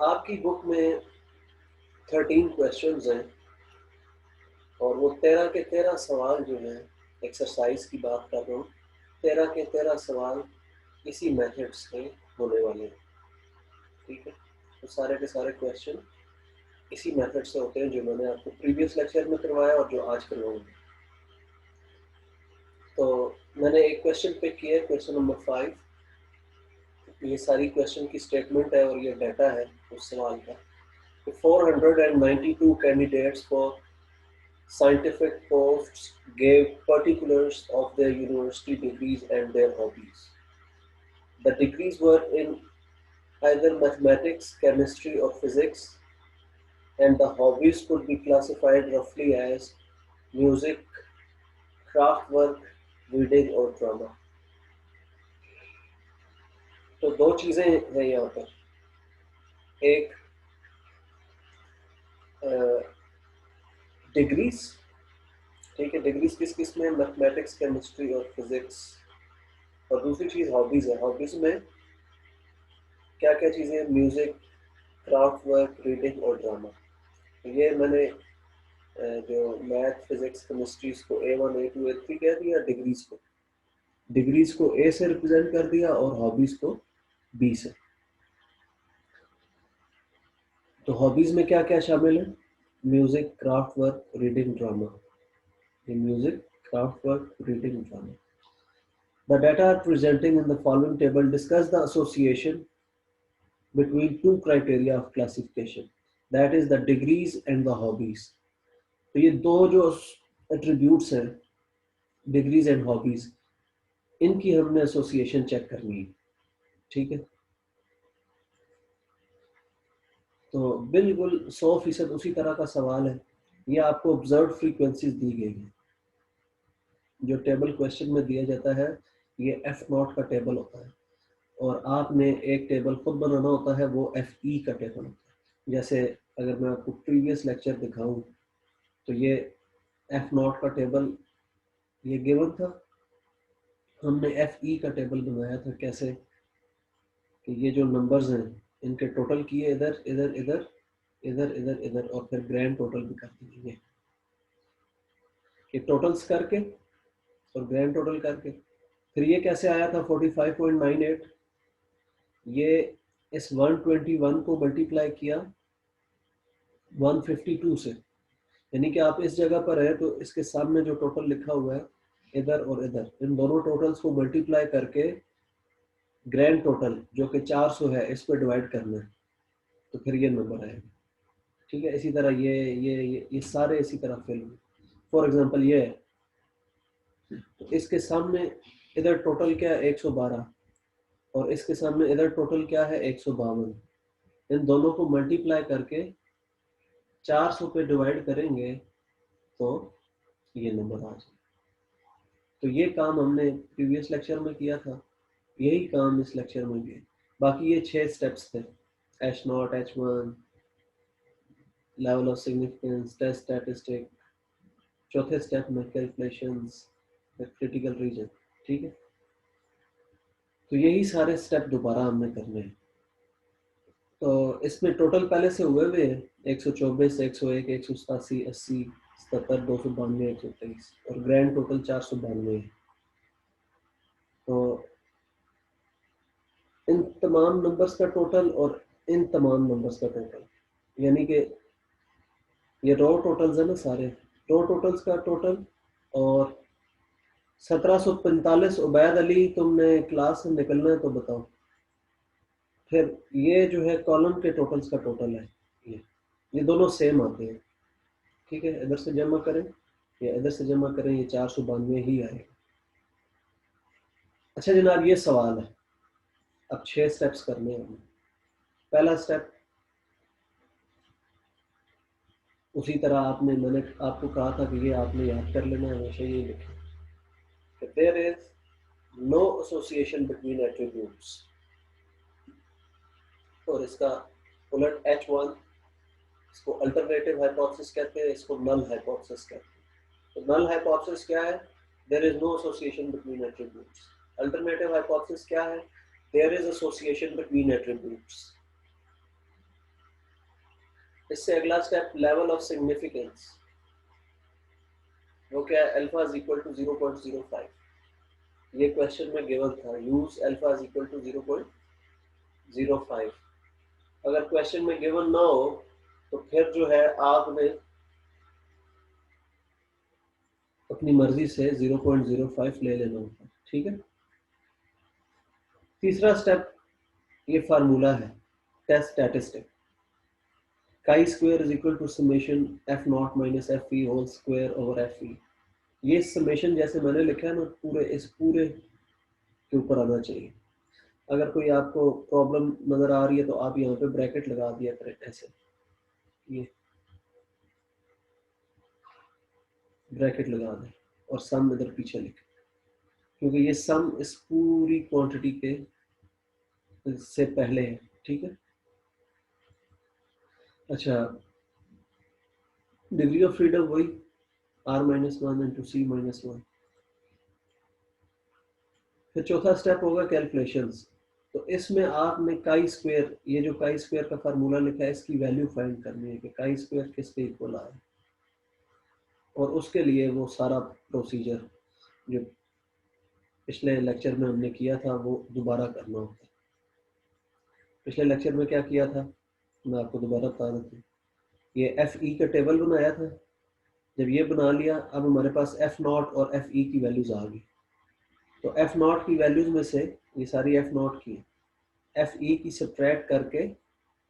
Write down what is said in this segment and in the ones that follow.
आपकी बुक में 13 क्वेश्चंस हैं और वो 13 के 13 सवाल जो हैं, एक्सरसाइज की बात कर रहा हूँ, 13 के 13 सवाल इसी मेथड से होने वाले हैं। ठीक है, तो सारे के सारे क्वेश्चन इसी मेथड से होते हैं जो मैंने आपको प्रीवियस लेक्चर में करवाया और जो आज करवाऊंगा। तो मैंने एक क्वेश्चन पिक किया है, क्वेश्चन नंबर 5। ये सारी क्वेश्चन की स्टेटमेंट है और ये डाटा है उस सवाल का। 492 candidates for scientific posts gave particulars of their university degrees and their hobbies. The degrees were in either mathematics, chemistry, or physics, and the hobbies could be classified roughly as music, craft work, reading, or drama. तो दो चीजें हैं यहाँ पर। एक degrees, ठीक है, degrees किस किस में? मैथमेटिक्स, केमिस्ट्री और फिजिक्स। और दूसरी चीज हॉबीज है। हॉबीज में क्या क्या चीजें? म्यूजिक, क्राफ्ट वर्क, रीडिंग और ड्रामा। तो ये मैंने जो मैथ, फिजिक्स, केमिस्ट्री को A1, A2, A3 कह दिया। डिग्रीज को A से रिप्रेजेंट कर दिया और हॉबीज को B से। तो हॉबीज में क्या क्या शामिल है? Music, craft work, reading, drama. Music, craft work, reading, drama. The data are presenting in the following table discuss the association between two criteria of classification, that is the degrees and the hobbies. तो ये दो जो attributes हैं, degrees and hobbies, इनकी हमने association check करनी है। ठीक है, तो बिल्कुल 100% उसी तरह का सवाल है। ये आपको ऑब्जर्व फ्रीक्वेंसीज दी गई है। जो टेबल क्वेश्चन में दिया जाता है ये F0 का टेबल होता है और आपने एक टेबल खुद बनाना होता है, वो FE का टेबल होता है। जैसे अगर मैं आपको प्रीवियस लेक्चर दिखाऊं तो ये F0 का टेबल ये गिवन था। हमने FE का टेबल बनाया था। कैसे कि ये जो नंबर्स हैं इनके टोटल किए, इधर इधर इधर इधर इधर इधर, और फिर ग्रैंड टोटल भी कर दिए। ये टोटल्स करके और ग्रैंड टोटल करके फिर ये कैसे आया था 45.98। ये इस 121 को मल्टीप्लाई किया 152 से, यानी कि आप इस जगह पर है तो इसके सामने जो टोटल लिखा हुआ है इधर और इधर, इन दोनों टोटल्स को मल्टीप्लाई करके ग्रैंड टोटल जो कि 400 है इस पर डिवाइड करना है, तो फिर ये नंबर आएगा। ठीक है, इसी तरह ये सारे इसी तरह फिल हुए। फॉर एग्जांपल ये है, तो इसके सामने इधर टोटल क्या है 112 और इसके सामने इधर टोटल क्या है 152। इन दोनों को मल्टीप्लाई करके 400 पे डिवाइड करेंगे तो ये नंबर आ जाए। तो ये काम हमने प्रीवियस लेक्चर में किया था, यही काम इस लेक्चर में भी है। बाकी ये 6 स्टेप्स थे, H0, H1, level of significance, test statistic, चौथे स्टेप में कैलकुलेशंस, क्रिटिकल रीजन। ठीक है, तो यही सारे स्टेप दोबारा हमने करने हैं। तो इसमें टोटल पहले से हुए हैं 124, 101, 187, 80, 77, 292, 123 और ग्रैंड टोटल 492 है। तो इन तमाम नंबर्स का टोटल और इन तमाम नंबर्स का टोटल, यानी कि ये रो टोटल्स है ना, सारे रो टोटल्स का टोटल। और 1745 उबैद अली, तुमने क्लास से निकलना है तो बताओ। फिर ये जो है कॉलम के टोटल्स का टोटल है, ये दोनों सेम आते हैं। ठीक है, इधर से जमा करें या इधर से जमा करें, ये 492 ही आएगा। अच्छा जनाब, ये सवाल है। अब 6 स्टेप्स करने हैं। पहला स्टेप उसी तरह आपने, मैंने आपको कहा था कि ये आपने याद कर लेना है, हमेशा ये लिखें। There is no association between attributes, और इसका उलट H1, इसको अल्टरनेटिव हाइपोथेसिस कहते हैं, इसको नल हाइपोथेसिस कहते हैं। तो नल हाइपोथेसिस क्या है? There is no association between attributes. Alternative hypothesis क्या है? There is association between attributes. इससे अगला स्टेप लेवल ऑफ सिग्निफिकेंस, वो क्या है, अल्फा इज इक्वल टू 0.05। ये क्वेश्चन में गिवन था, use alpha is equal to 0.05। अगर क्वेश्चन में गिवन ना हो तो फिर जो है आपने अपनी मर्जी से 0.05 ले लेना होगा, ठीक है। तीसरा स्टेप, ये फार्मूला है test statistic, chi square is equal to summation F naught minus F E whole square over F E. ये समेशन जैसे मैंने लिखा है ना, पूरे इस पूरे के ऊपर आना चाहिए। अगर कोई आपको प्रॉब्लम नजर आ रही है तो आप यहाँ पे ब्रैकेट लगा दिया करें, ऐसे ये ब्रैकेट लगा दें और सम इधर पीछे लिखें, क्योंकि ये सम इस पूरी क्वांटिटी के से पहले है, ठीक है। अच्छा, डिग्री ऑफ फ्रीडम वही r-1 इंटू c-1। फिर चौथा स्टेप होगा कैलकुलेशंस। तो इसमें आपने काई स्क्वायर, ये जो काई स्क्वायर का फार्मूला लिखा है, इसकी वैल्यू फाइंड करनी है कि काई स्क्वायर किसके इक्वल आए, और उसके लिए वो सारा प्रोसीजर जो पिछले लेक्चर में हमने किया था वो दोबारा करना होता है। पिछले लेक्चर में क्या किया था मैं आपको दोबारा बता देता हूँ। ये एफ ई का टेबल बनाया था, जब ये बना लिया अब हमारे पास एफ नॉट और एफ ई की वैल्यूज आ गई। तो एफ नॉट की वैल्यूज में से, ये सारी एफ नॉट की, एफ ई की सब्ट्रैक्ट करके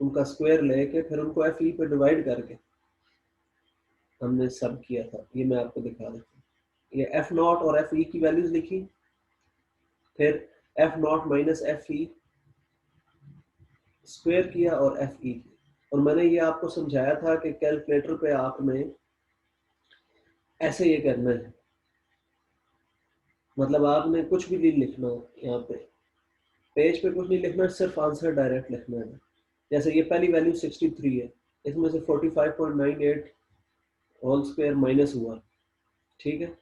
उनका स्क्वायर लेके फिर उनको एफ ई पे डिवाइड करके हमने सब किया था। ये मैं आपको दिखा देता हूँ। ये एफ नॉट और एफ ई की वैल्यूज लिखी, फिर F naught minus F E square किया और एफ ई किया। और मैंने ये आपको समझाया था कि कैलकुलेटर पे आपने ऐसे ये करना है, मतलब आपने कुछ भी नहीं लिखना यहाँ पे, पेज पे कुछ नहीं लिखना, सिर्फ आंसर डायरेक्ट लिखना है। जैसे ये पहली वैल्यू 63 है, इसमें से 45.98 होल स्क्वायर माइनस हुआ, ठीक है।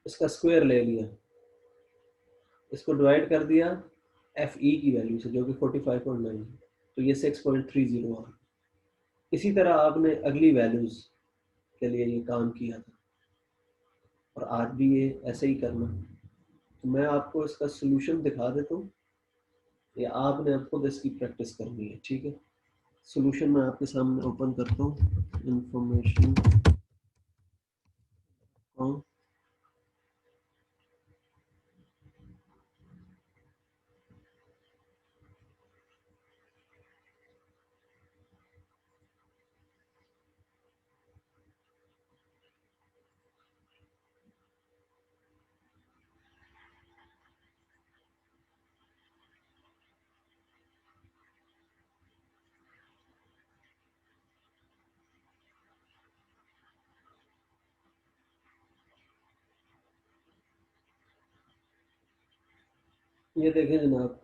इसका स्क्वायर ले लिया, इसको डिवाइड कर दिया एफ ई की वैल्यू से जो कि 45.9 है, तो ये 6.30 आ। इसी तरह आपने अगली वैल्यूज के लिए ये काम किया था, और आज भी ये ऐसे ही करना। तो मैं आपको इसका सोल्यूशन दिखा देता हूँ, या आपने अब खुद इसकी प्रैक्टिस करनी है, ठीक है। सोल्यूशन मैं आपके सामने ओपन करता हूँ, इंफॉर्मेशन ये देखें जनाब,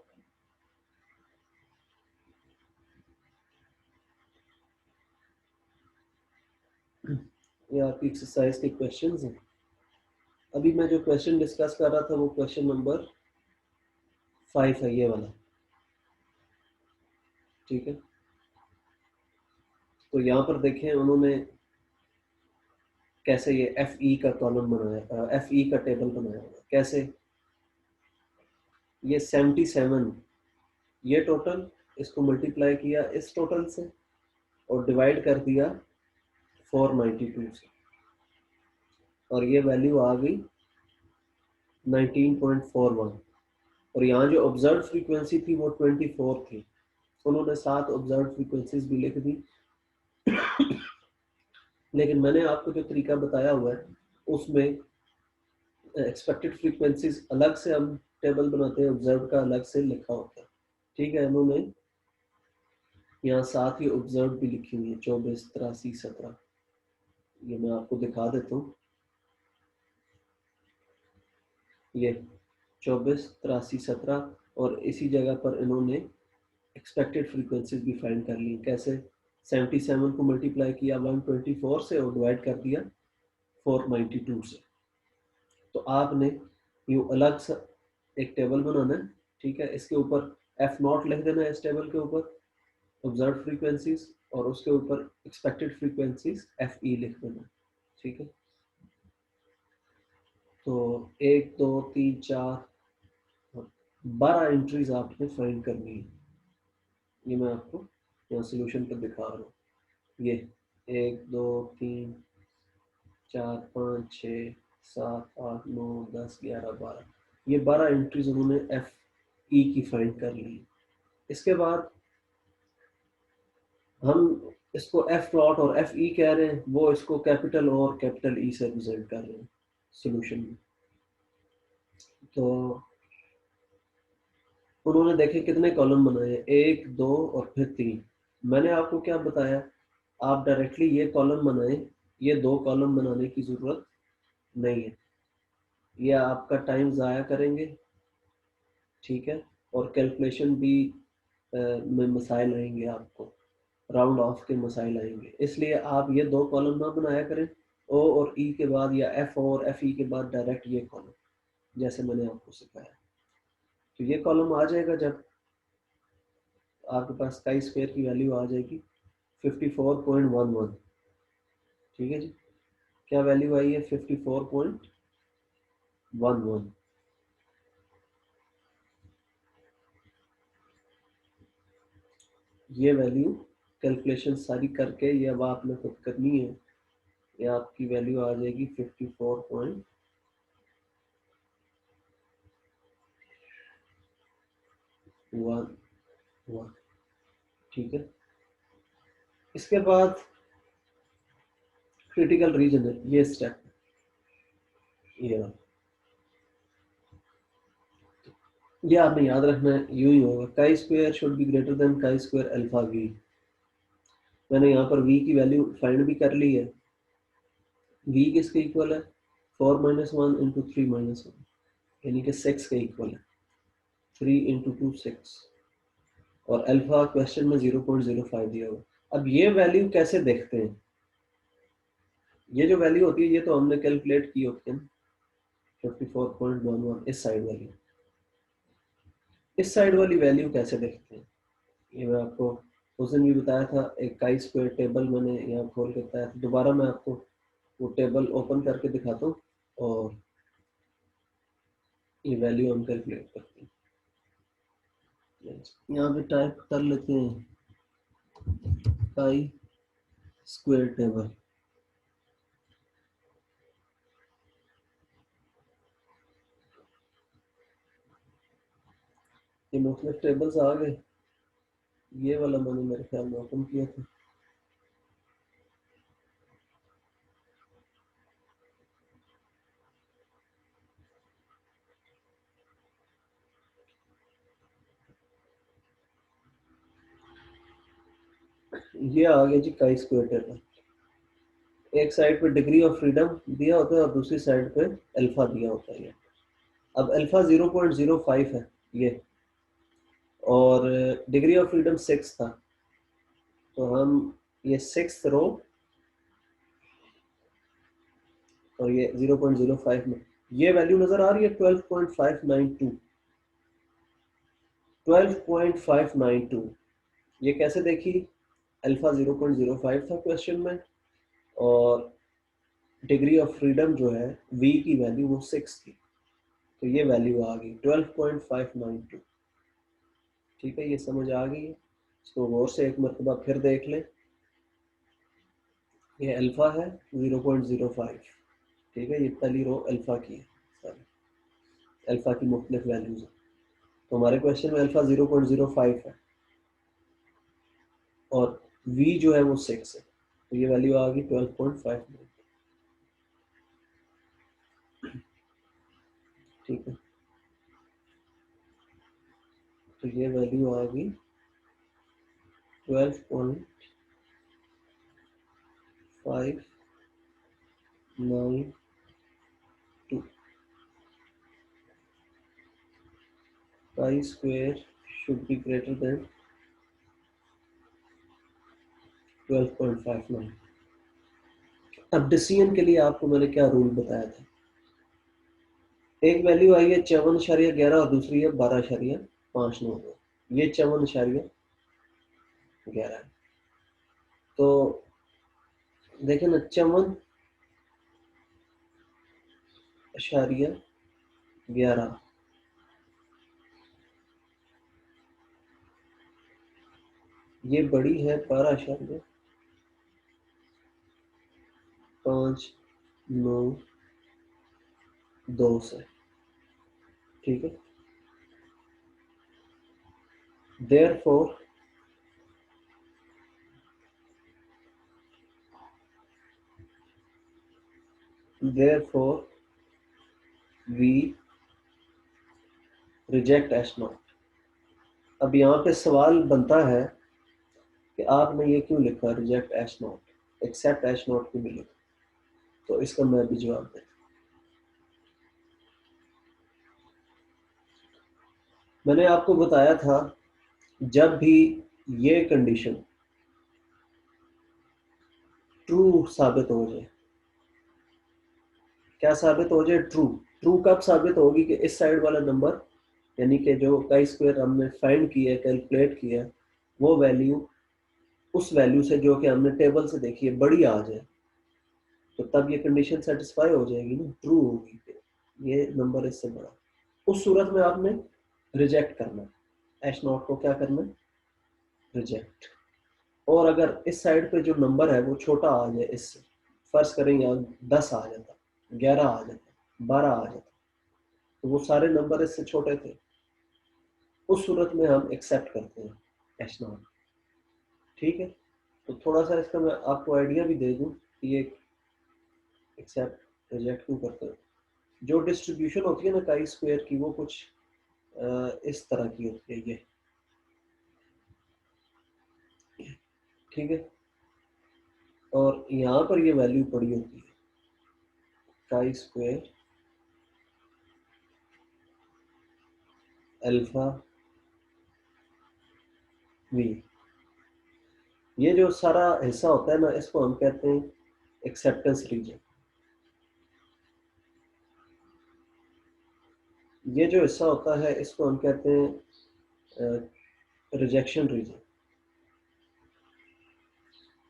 ये आपकी एक्सरसाइज के क्वेश्चंस हैं। अभी मैं जो क्वेश्चन डिस्कस कर रहा था वो क्वेश्चन नंबर 5 है, ये वाला, ठीक है। तो यहाँ पर देखें उन्होंने कैसे ये एफ ई का कॉलम बनाया, एफ ई का टेबल बनाया हुआ कैसे। ये 77, ये टोटल, इसको मल्टीप्लाई किया इस टोटल से और डिवाइड कर दिया 492 से, और ये वैल्यू आ गई 19.41। और यहाँ जो ऑब्जर्व फ्रीक्वेंसी थी वो 24 थी, उन्होंने 7 ऑब्जर्व फ्रीक्वेंसीज भी लिख दी। लेकिन मैंने आपको जो तरीका बताया हुआ है उसमें एक्सपेक्टेड फ्रीक्वेंसीज अलग से हम टेबल बनाते हैं, ऑब्जर्व का अलग से लिखा होता है, ठीक है। इन्होंने यहाँ साथ ही ऑब्जर्व भी लिखी हुई है 24, 83, 17। ये मैं आपको दिखा देता हूँ, ये 24, 83, 17, और इसी जगह पर इन्होंने एक्सपेक्टेड फ्रीक्वेंसीज भी फाइंड कर ली। कैसे, 77 को मल्टीप्लाई किया 124 से और डिवाइड कर दिया 492 से। तो आपने यूँ अलग सा एक टेबल बनाना है, ठीक है। इसके ऊपर एफ नॉट लिख देना है इस टेबल के ऊपर, ऑब्जर्व फ्रीक्वेंसीज और उसके ऊपर एक्सपेक्टेड फ्रीक्वेंसीज FE लिख देना, ठीक है। तो 1 2 3 4 12 एंट्रीज आपने फाइंड करनी है। ये मैं आपको यहाँ सोल्यूशन पर दिखा रहा हूँ। ये 1 2 3 4 5 6 7 8 9 10 11 12, ये 12 एंट्रीज उन्होंने FE की फाइंड कर ली। इसके बाद हम इसको F प्लॉट और FE कह रहे हैं, वो इसको कैपिटल और कैपिटल E से रिप्रेजेंट कर रहे हैं सोल्यूशन में। तो उन्होंने देखे कितने कॉलम बनाए, 1 2 और फिर 3। मैंने आपको क्या बताया, आप डायरेक्टली ये कॉलम बनाए, ये 2 कॉलम बनाने की जरूरत नहीं है, ये आपका टाइम ज़ाया करेंगे, ठीक है। और कैलकुलेशन भी में मसाइल आएंगे, आपको राउंड ऑफ के मसाइल आएंगे, इसलिए आप ये 2 कॉलम ना बनाया करें, O और E के बाद या F और FE के बाद डायरेक्ट ये कॉलम, जैसे मैंने आपको सिखाया। तो ये कॉलम आ जाएगा जब आपके पास काई स्क्वायर की वैल्यू आ जाएगी 54.11, ठीक है जी। क्या वैल्यू आई है, 54.11। ये वैल्यू कैलकुलेशन सारी करके ये अब आपने खुद करनी है, ये आपकी वैल्यू आ जाएगी 54.11, ठीक है। इसके बाद क्रिटिकल रीजन है, ये स्टेप, ये आपने याद रखना है, यूं ही होगा, chi square should be greater than chi square alpha v. मैंने यहाँ पर वी की वैल्यू फाइंड भी कर ली है। वी किसके इक्वल है, 4 - 1 इंटू 3 - 1, यानी कि 6 के इक्वल है, 3 इंटू 2 6, और अल्फा क्वेश्चन में 0.05 दिया हुआ। अब ये वैल्यू कैसे देखते हैं, ये जो वैल्यू होती है ये तो हमने कैलकुलेट की होती है, 54.11, इस साइड वाली, इस साइड वाली वैल्यू कैसे देखते हैं, ये मैं आपको उस दिन भी बताया था। एक काई स्क्वायर टेबल मैंने यहाँ खोल के बताया था, दोबारा मैं आपको वो टेबल ओपन करके दिखाता हूँ और ये वैल्यू हम कैलकुलेट करते हैं। यहाँ पे टाइप कर लेते हैं काई स्क्वायर टेबल, ये मुख्तलिफ टेबल्स आ गए। ये वाला मैंने मेरे ख्याल में ओपन किया था, ये आ गया जी काई स्क्वायर टेबल। एक साइड पे डिग्री ऑफ फ्रीडम दिया होता है और दूसरी साइड पे अल्फा दिया होता है। अब अल्फा 0.05 है ये, और डिग्री ऑफ फ्रीडम 6 था, तो हम ये 6th रो और ये 0.05 में ये वैल्यू नजर आ रही है 12.592, 12.592। ये कैसे देखी, अल्फा 0.05 था क्वेश्चन में, और डिग्री ऑफ फ्रीडम जो है वी की वैल्यू वो 6 थी, तो ये वैल्यू आ गई 12.592, ठीक है। ये समझ आ गई है, इसको गौर से एक मरतबा फिर देख लें। ये अल्फा है 0.05, ठीक है, ये पहली रो अल्फा की है, अल्फा की मुख्तलिफ वैल्यूज है। तो हमारे क्वेश्चन में अल्फा 0.05 है और v जो है वो 6 है, तो ये वैल्यू आ गई 12.5, ठीक है। तो ये वैल्यू आ गई 12.592। काई square should be greater then 12.59। अब डिसीजन के लिए आपको मैंने क्या रूल बताया था, एक वैल्यू आई है 54.11 और दूसरी है 12.59, ये 54 11 है। तो देखें ना, 54.11, ये बड़ी है 12.592 से, ठीक है। Therefore we reject H0। अब यहाँ पे सवाल बनता है कि आपने ये क्यों लिखा रिजेक्ट H0, एक्सेप्ट H0 क्यों नहीं लिखा? तो इसका मैं भी जवाब देता। मैंने आपको बताया था जब भी ये कंडीशन ट्रू साबित हो जाए, क्या साबित हो जाए? ट्रू। ट्रू कब साबित होगी कि इस साइड वाला नंबर, यानी कि जो काई स्क्वायर हमने फाइंड किया है, कैलकुलेट किया है, वो वैल्यू उस वैल्यू से जो कि हमने टेबल से देखी है बड़ी आ जाए, तो तब ये कंडीशन सेटिस्फाई हो जाएगी ना, ट्रू होगी कि ये नंबर इससे बड़ा। उस सूरत में आपने रिजेक्ट करना है, H0 को क्या करना है? रिजेक्ट। और अगर इस साइड पे जो नंबर है वो छोटा आ जाए इससे, फर्ज करें यहाँ 10 आ जाता, 11 आ जाता, 12 आ जाता, तो वो सारे नंबर इससे छोटे थे, उस सूरत में हम एक्सेप्ट करते हैं H0, ठीक है। तो थोड़ा सा इसका मैं आपको आइडिया भी दे दूं कि ये एक्सेप्ट रिजेक्ट क्यों करते हैं। जो डिस्ट्रीब्यूशन होती है ना काई स्क्वायर की, वो कुछ इस तरह की होती है ये, ठीक है। और यहाँ पर ये वैल्यू पड़ी होती है काई स्क्वायर अल्फा वी। ये जो सारा हिस्सा होता है ना, इसको हम कहते हैं एक्सेप्टेंस रीजन। ये जो हिस्सा होता है इसको हम कहते हैं रिजेक्शन रीजन,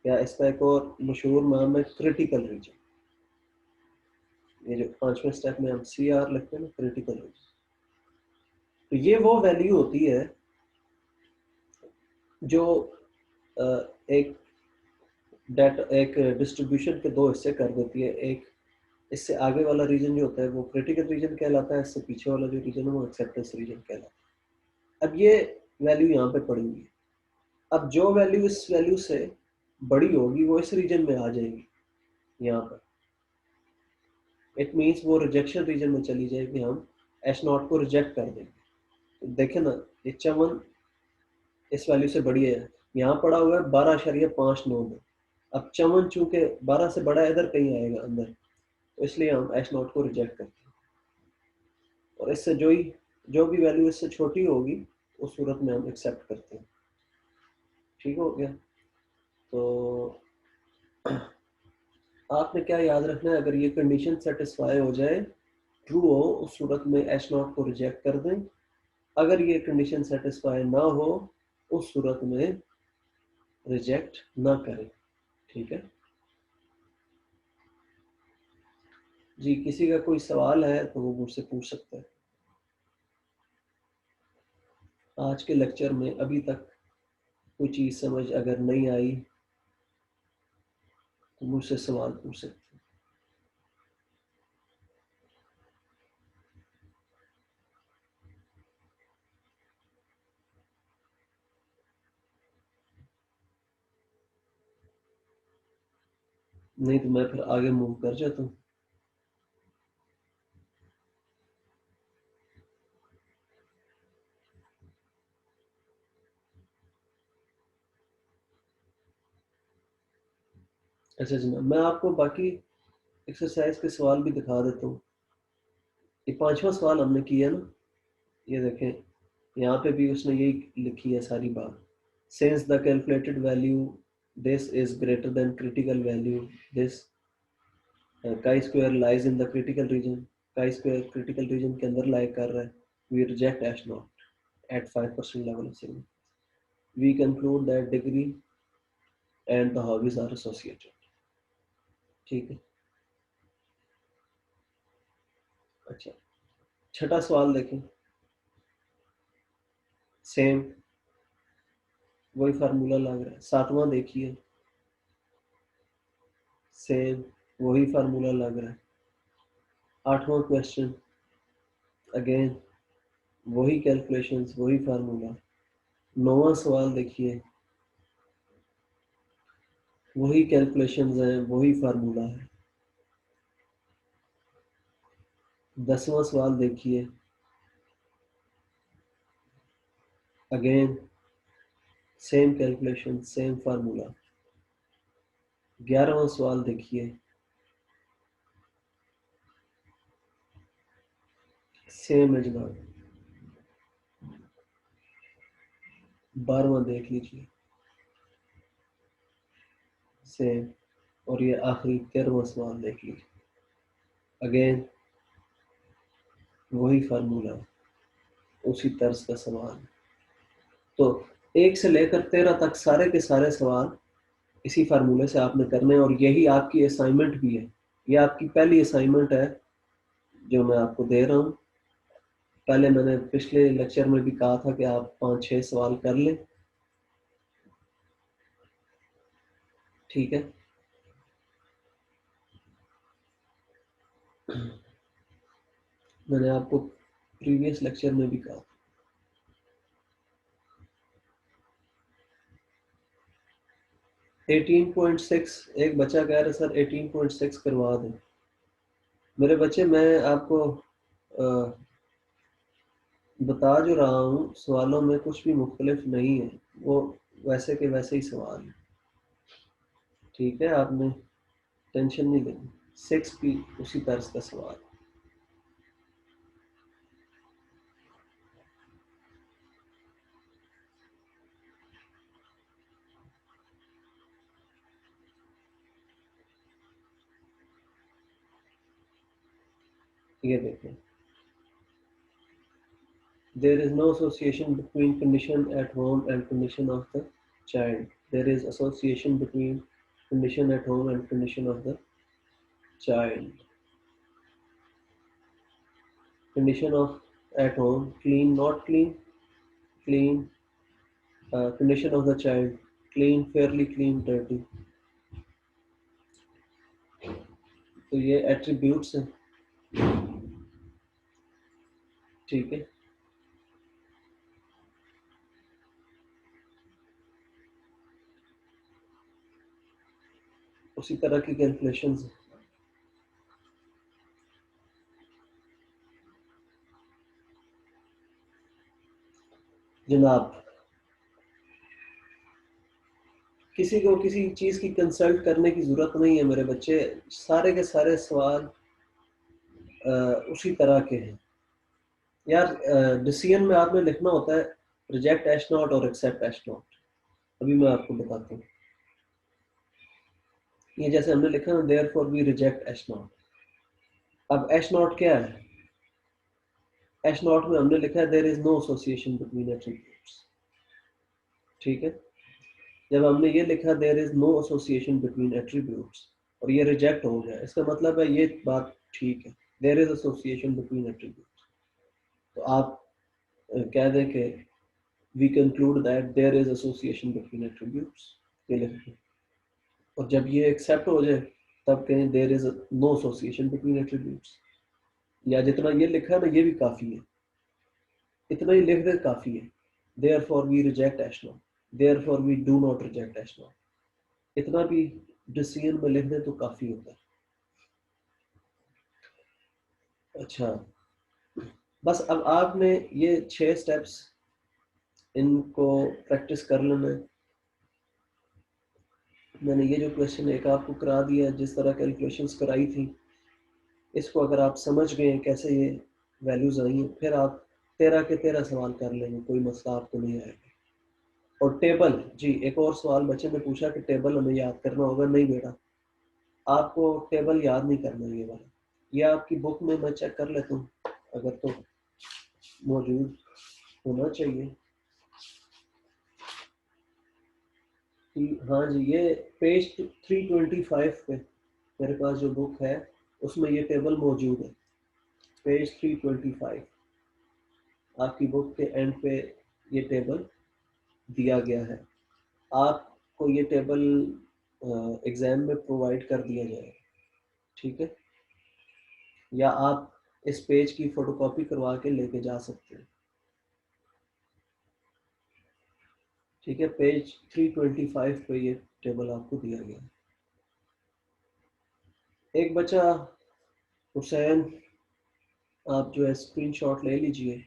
या इसका एक और मशहूर नाम है क्रिटिकल रीजन। ये जो 5वें स्टेप में हम CR लिखते हैं ना, क्रिटिकल रीजन। तो ये वो वैल्यू होती है जो एक एक डिस्ट्रीब्यूशन के दो हिस्से कर देती है। एक इससे आगे वाला रीजन जो होता है वो क्रिटिकल रीजन कहलाता है, इससे पीछे वाला जो रीजन है वो एक्सेप्टेंस रीजन कहलाता है। अब ये वैल्यू यहाँ पे पड़ी हुई है, अब जो वैल्यू इस वैल्यू से बड़ी होगी वो इस रीजन में आ जाएगी यहाँ पर। इट मीन्स वो रिजेक्शन रीजन में चली जाएगी, हम H0 को रिजेक्ट कर देंगे। तो देखे ना, ये 54 इस वैल्यू से बड़ी है, यहाँ पड़ा हुआ है 12.59 में। अब 54 चूंकि 12 से बड़ा इधर कहीं आएगा अंदर, तो इसलिए हम H0 को रिजेक्ट करते हैं। और इससे जो भी वैल्यू इससे छोटी होगी उस सूरत में हम एक्सेप्ट करते हैं, ठीक हो गया। तो आपने क्या याद रखना है, अगर ये कंडीशन सेटिस्फाई हो जाए, ट्रू हो, उस सूरत में H0 को रिजेक्ट कर दें। अगर ये कंडीशन सेटिस्फाई ना हो, उस सूरत में रिजेक्ट ना करें, ठीक है जी। किसी का कोई सवाल है तो वो मुझसे पूछ सकता है। आज के लेक्चर में अभी तक कोई चीज़ समझ अगर नहीं आई तो मुझसे सवाल पूछ सकते हैं। नहीं तो मैं फिर आगे मूव कर जाता हूँ। अच्छा जनाब, मैं आपको बाकी एक्सरसाइज के सवाल भी दिखा देता हूँ। ये 5वां सवाल हमने किया ना, ये देखें, यहाँ पे भी उसने यही लिखी है सारी बात। Since the calculated value this is greater than critical value this, chi square lies in the critical region, chi square critical region के अंदर लाई कर रहा है, we reject H0 at 5% level of significance. We conclude that degree and the hobbies are associated. ठीक है। अच्छा, छठा सवाल देखें। सेम वही फार्मूला लग रहा है। सातवां देखिए, सेम वही फार्मूला लग रहा है। आठवां क्वेश्चन, अगेन वही कैलकुलेशंस, वही फार्मूला। नौवां सवाल देखिए, वही कैलकुलेशंस हैं, वही फार्मूला है। 10वां सवाल देखिए, again same calculation, same formula. 11वां सवाल देखिए, सेम है जनाब। 12वां देख लीजिए, सेम। और ये आखिरी 13वां सवाल देख लीजिए, अगेन वही फार्मूला, उसी तर्ज का सवाल। तो 1 से लेकर 13 तक सारे के सारे सवाल इसी फार्मूले से आपने करने, और यही आपकी असाइनमेंट भी है। ये आपकी पहली असाइनमेंट है जो मैं आपको दे रहा हूँ। पहले मैंने पिछले लेक्चर में भी कहा था कि आप 5-6 सवाल कर लें। ठीक है। मैंने आपको प्रीवियस लेक्चर में भी कहा। 18.6 एक बच्चा कह रहा है सर 18.6 करवा दें। मेरे बच्चे, मैं आपको बता जो रहा हूँ, सवालों में कुछ भी मुख्तलिफ नहीं है, वो वैसे के वैसे ही सवाल है। ठीक है, आपने टेंशन नहीं लेनी। 6 भी उसी तर्ज का सवाल। ये देखें, there is no association between condition at home and condition of the child. There is association between condition at home and condition of the child. Condition of at home, clean, not clean, clean. Condition of the child, clean, fairly clean, dirty. तो ये attributes हैं। ठीक है। उसी तरह की calculations हैं जनाब। किसी को किसी चीज़ की कंसल्ट करने की ज़रूरत नहीं है मेरे बच्चे। सारे के सारे सवाल उसी तरह के हैं यार। डिसीजन में आपने लिखना होता है रिजेक्ट एच नॉट और एक्सेप्ट एच नॉट। अभी मैं आपको बताता हूँ। ये जैसे हमने लिखा ना, therefore we reject H naught. अब एच नॉट क्या है? एच नॉट में हमने लिखा है there is no association between attributes. ठीक है। जब हमने ये लिखा there is no association between attributes और ये रिजेक्ट हो गया, इसका मतलब है ये बात ठीक है, there is association between attributes. तो आप कह दें कि we conclude that there is association between attributes, ये लिख दें। और जब ये एक्सेप्ट हो जाए तब कहें there is no association between attributes. या जितना ये लिखा है ना, ये भी काफ़ी है, इतना ही लिख दे काफ़ी है। Therefore we reject H naught, therefore we do not reject H naught, इतना भी डिसीजन में लिख दे तो काफ़ी होता है। अच्छा, बस अब आपने ये 6 स्टेप्स इनको प्रैक्टिस कर लेना है। मैंने ये जो क्वेश्चन एक आपको करा दिया, जिस तरह कैलकुलेशंस कराई थी, इसको अगर आप समझ गए कैसे ये वैल्यूज आई हैं, फिर आप 13 के 13 सवाल कर लेंगे, कोई मसला आपको नहीं आएगा। और टेबल, जी एक और सवाल बच्चे ने पूछा कि टेबल हमें याद करना होगा। नहीं बेटा, आपको टेबल याद नहीं करना ये वाला। ये आपकी बुक में मैं चेक कर लेता हूँ, अगर तो मौजूद होना चाहिए। हाँ जी, ये पेज 325 पे मेरे पास जो बुक है उसमें ये टेबल मौजूद है। पेज 325 आपकी बुक के एंड पे ये टेबल दिया गया है। आपको ये टेबल एग्जाम में प्रोवाइड कर दिया जाएगा, ठीक है, या आप इस पेज की फोटोकॉपी करवा के लेके जा सकते हैं। ठीक है, पेज 325 पे ये टेबल आपको दिया गया है। एक बच्चा हुसैन, आप जो है स्क्रीनशॉट ले लीजिए,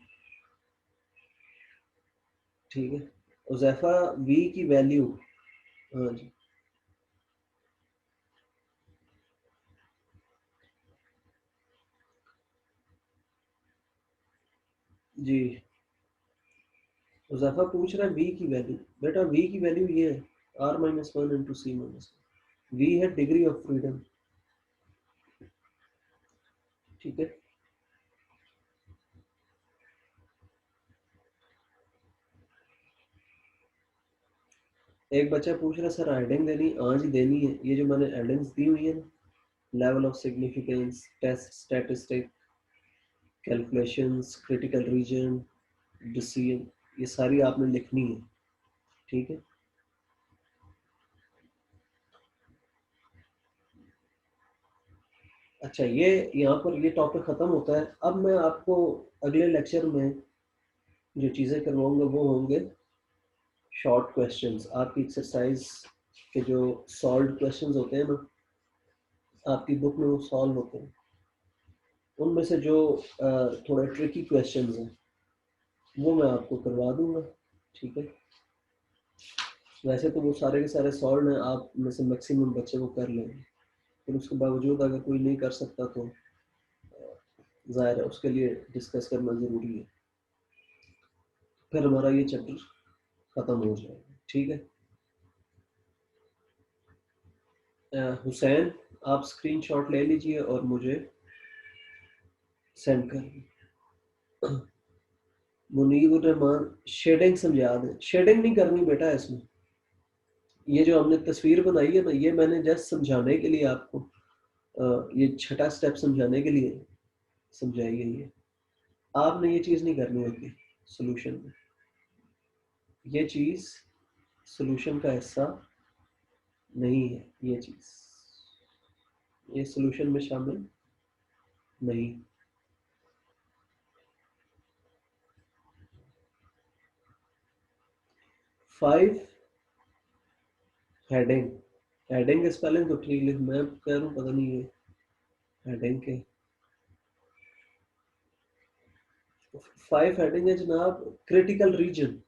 ठीक है। उज़ैफा वी की वैल्यू, हाँ जी जी, उज़ैफा पूछ रहा है वी की वैल्यू। बेटा वी की वैल्यू ये है R-1 इंटू C-1। वी है डिग्री ऑफ फ्रीडम, ठीक है। एक बच्चा पूछ रहा है सर हेडिंग देनी, हाँ जी देनी है। ये जो मैंने हेडिंग्स दी हुई है ना, level of significance, test statistic, calculations, critical region, decision, ये सारी आपने लिखनी है, ठीक है। अच्छा, ये यहाँ पर ये टॉपिक ख़त्म होता है। अब मैं आपको अगले लेक्चर में जो चीज़ें करवाऊंगा वो होंगे शॉर्ट क्वेश्चंस। आपकी एक्सरसाइज के जो सॉल्व क्वेश्चंस होते हैं ना, आपकी बुक में वो सॉल्व होते हैं, उनमें से जो थोड़े ट्रिकी क्वेश्चंस हैं वो मैं आपको करवा दूंगा, ठीक है। वैसे तो वो सारे के सारे सॉल्व हैं, आप में से मैक्सिमम बच्चे वो कर लेंगे, फिर उसके बावजूद अगर कोई नहीं कर सकता तो ज़ाहिर है उसके लिए डिस्कस करना ज़रूरी है। फिर हमारा ये चैप्टर ख़त्म हो जाएगा, ठीक है। हुसैन, आप स्क्रीनशॉट ले लीजिए और मुझे सेंड कर। मुनीब रहमान, शेडिंग समझा दें। शेडिंग नहीं करनी बेटा इसमें। ये जो हमने तस्वीर बनाई है ना, ये मैंने जस्ट समझाने के लिए आपको, ये छठा स्टेप समझाने के लिए समझाई गई है। आपने ये चीज़ नहीं करनी होती सोल्यूशन में। ये चीज़ सोल्यूशन का हिस्सा नहीं है। ये चीज़ ये सोल्यूशन में शामिल नहीं। 5 हेडिंग, हेडिंग के स्पेलिंग तो ठीक लिख, मैं कह रहा हूँ पता नहीं है हेडिंग के 5 हेडिंग है जनाब। क्रिटिकल रीजन,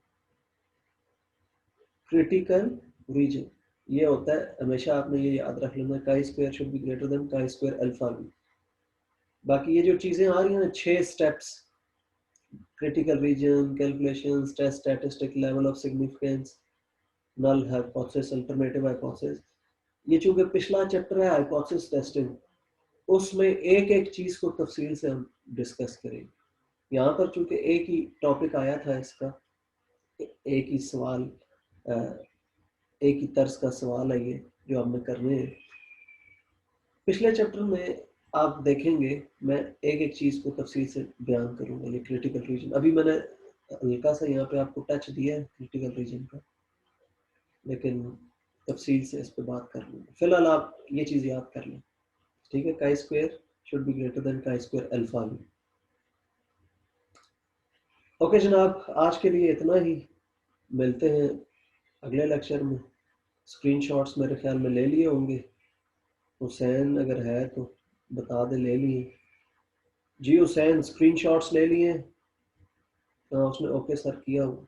क्रिटिकल रीजन ये होता है, हमेशा आपने ये याद रख लेना, chi square should be greater than chi square alpha b. बाकी ये जो चीजें आ रही हैं 6 steps, critical region, calculation, test statistic, level of significance, null hypothesis, alternative hypothesis, ये चूंकि पिछला चैप्टर है हाइपोथेसिस टेस्टिंग, उसमें एक एक चीज को तफसील से हम डिस्कस करेंगे। यहाँ पर चूंकि एक ही टॉपिक आया था इसका, एक ही सवाल, एक ही तर्ज का सवाल है ये जो हमने करने हैं। पिछले चैप्टर में आप देखेंगे मैं एक एक चीज को तफसील से बयान करूंगा। ये क्रिटिकल रीजन, अभी मैंने हल्का सा यहाँ पे आपको टच दिया है क्रिटिकल रीजन का, लेकिन तफसील से इस पर बात कर लूँगा। फिलहाल आप ये चीज़ याद कर लें, ठीक है। Chi square should be greater than chi square alpha b. Okay जनाब, आज के लिए इतना ही। मिलते हैं अगले लेक्चर में। स्क्रीनशॉट्स मेरे ख्याल में ले लिए होंगे। हुसैन अगर है तो बता दे ले लिए। जी हुसैन, स्क्रीनशॉट्स ले लिए? हाँ उसने ओके सर किया हुआ।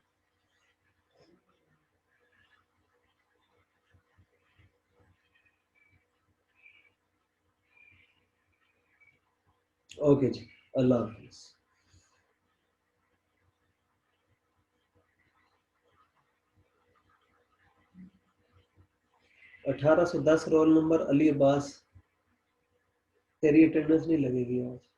ओके जी, अल्लाह हाफिज। 1810 रोल नंबर, अली अब्बास। तेरी अटेंडेंस नहीं लगेगी आज।